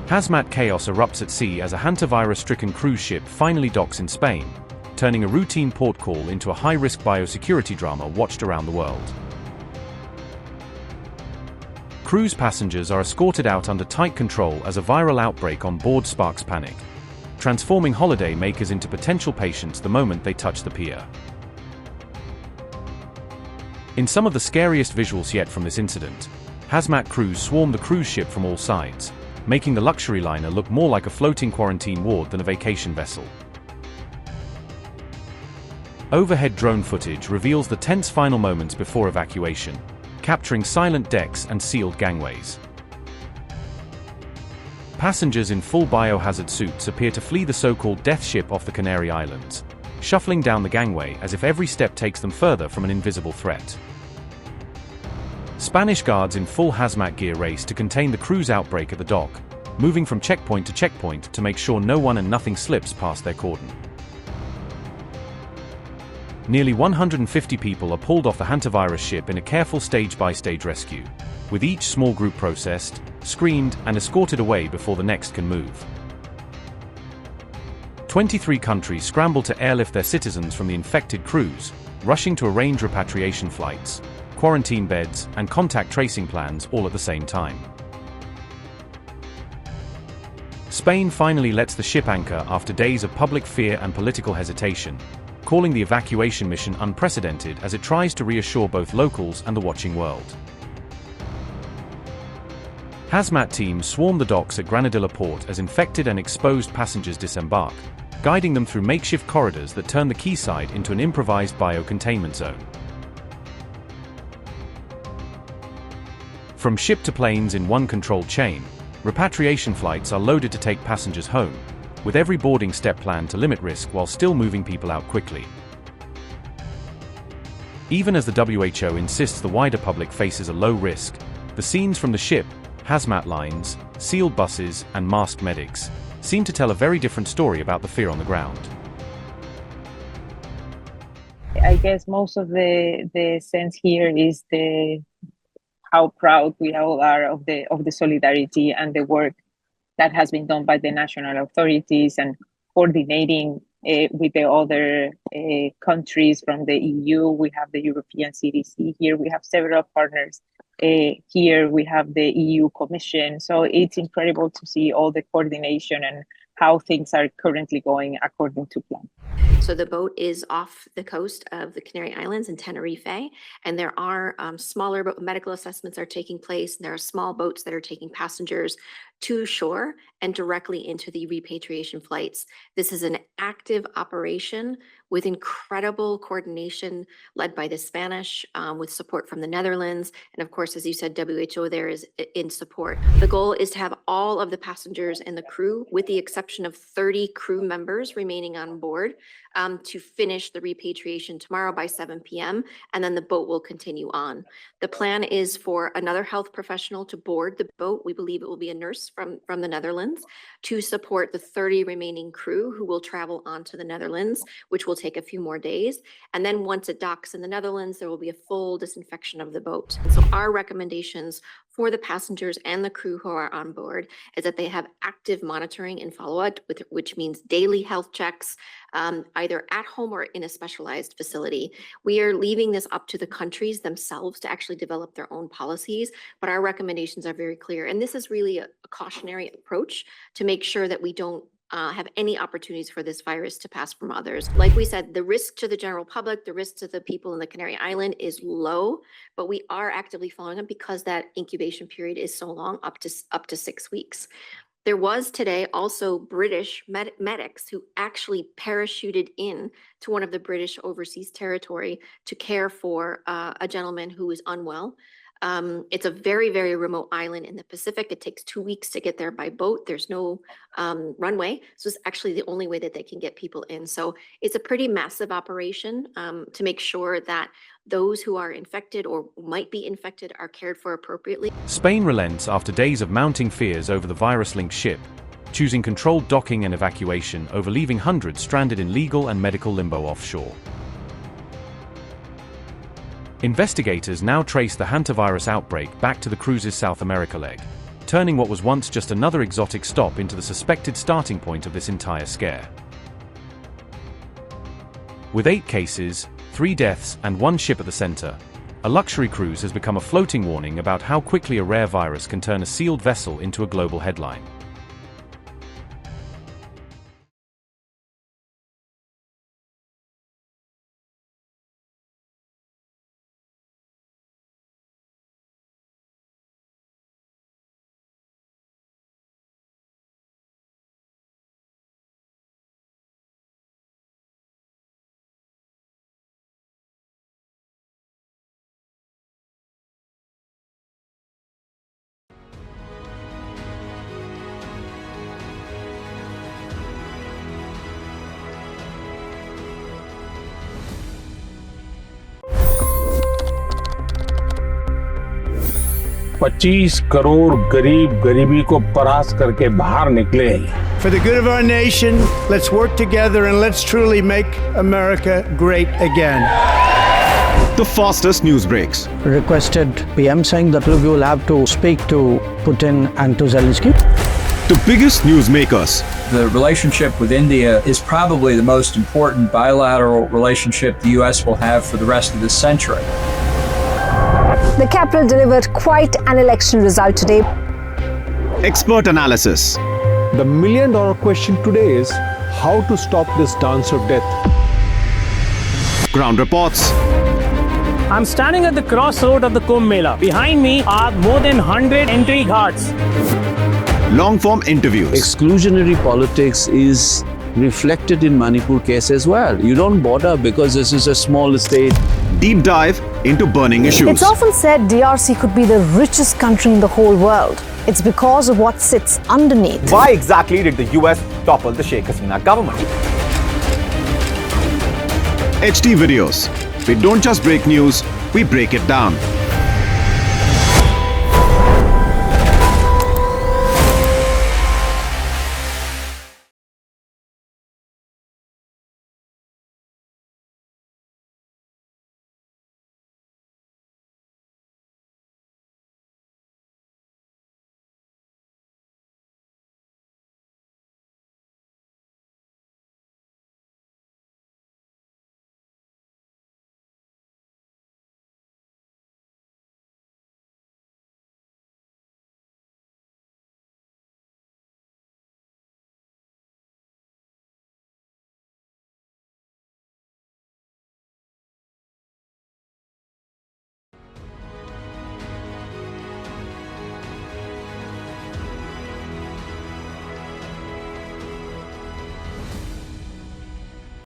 Hazmat chaos erupts at sea as a hantavirus-stricken cruise ship finally docks in Spain, turning a routine port call into a high-risk biosecurity drama watched around the world. Cruise passengers are escorted out under tight control as a viral outbreak on board sparks panic, transforming holiday makers into potential patients the moment they touch the pier. In some of the scariest visuals yet from this incident, hazmat crews swarm the cruise ship from all sides, making the luxury liner look more like a floating quarantine ward than a vacation vessel. Overhead drone footage reveals the tense final moments before evacuation, capturing silent decks and sealed gangways. Passengers in full biohazard suits appear to flee the so-called death ship off the Canary Islands, shuffling down the gangway as if every step takes them further from an invisible threat. Spanish guards in full hazmat gear race to contain the cruise outbreak at the dock, moving from checkpoint to make sure no one and nothing slips past their cordon. Nearly 150 people are pulled off the hantavirus ship in a careful stage-by-stage rescue, with each small group processed, screened, and escorted away before the next can move. 23 countries scramble to airlift their citizens from the infected cruise, rushing to arrange repatriation flights, quarantine beds, and contact tracing plans all at the same time. Spain finally lets the ship anchor after days of public fear and political hesitation, calling the evacuation mission unprecedented as it tries to reassure both locals and the watching world. Hazmat teams swarm the docks at Granadilla port as infected and exposed passengers disembark, guiding them through makeshift corridors that turn the quayside into an improvised biocontainment zone. From ship to planes in one controlled chain, repatriation flights are loaded to take passengers home, with every boarding step planned to limit risk while still moving people out quickly. Even as the WHO insists the wider public faces a low risk, the scenes from the ship, hazmat lines, sealed buses, and masked medics seem to tell a very different story about the fear on the ground. I guess most of the sense here is how proud we all are of the solidarity and the work that has been done by the national authorities and coordinating with the other countries from the EU. We have the European CDC here. We have several partners here. We have the EU Commission. So it's incredible to see all the coordination and how things are currently going according to plan. So the boat is off the coast of the Canary Islands in Tenerife, and there are smaller medical assessments are taking place. There are small boats that are taking passengers to shore and directly into the repatriation flights. This is an active operation with incredible coordination led by the Spanish, with support from the Netherlands. And of course, as you said, WHO there is in support. The goal is to have all of the passengers and the crew, with the exception of 30 crew members remaining on board, to finish the repatriation tomorrow by 7 p.m. and then the boat will continue on. The plan is for another health professional to board the boat. We believe it will be a nurse from the Netherlands to support the 30 remaining crew who will travel on to the Netherlands, which will take a few more days. And then once it docks in the Netherlands, there will be a full disinfection of the boat. And so our recommendations for the passengers and the crew who are on board is that they have active monitoring and follow-up, which means daily health checks, either at home or in a specialized facility. We are leaving this up to the countries themselves to actually develop their own policies, but our recommendations are very clear. And this is really a cautionary approach to make sure that we don't have any opportunities for this virus to pass from others. Like we said, the risk to the general public, the risk to the people in the Canary Island is low, but we are actively following up because that incubation period is so long, up to 6 weeks. There was today also British medics who actually parachuted in to one of the British overseas territory to care for a gentleman who is unwell. It's a very, very remote island in the Pacific. It takes 2 weeks to get there by boat. There's no runway. So it's actually the only way that they can get people in. So it's a pretty massive operation to make sure that those who are infected or might be infected are cared for appropriately. Spain relents after days of mounting fears over the virus-linked ship, choosing controlled docking and evacuation over leaving hundreds stranded in legal and medical limbo offshore. Investigators now trace the hantavirus outbreak back to the cruise's South America leg, turning what was once just another exotic stop into the suspected starting point of this entire scare. With 8 cases, 3 deaths, and 1 ship at the center, a luxury cruise has become a floating warning about how quickly a rare virus can turn a sealed vessel into a global headline. $25 crore गरीब गरीबी को परास्त करके बाहर निकले। For the good of our nation, let's work together and let's truly make America great again. The fastest news breaks. Requested PM saying that look, you will have to speak to Putin and to Zelensky. The biggest news makers. The relationship with India is probably the most important bilateral relationship the US will have for the rest of this century. The capital delivered quite an election result today. Expert analysis. The million-dollar question today is how to stop this dance of death. Ground reports. I'm standing at the crossroad of the Kumbh Mela. Behind me are more than 100 entry ghats. Long-form interviews. Exclusionary politics is reflected in Manipur case as well. You don't bother because this is a small state. Deep dive into burning issues. It's often said DRC could be the richest country in the whole world. It's because of what sits underneath. Why exactly did the US topple the Sheikh Hasina government? HT videos. We don't just break news, we break it down.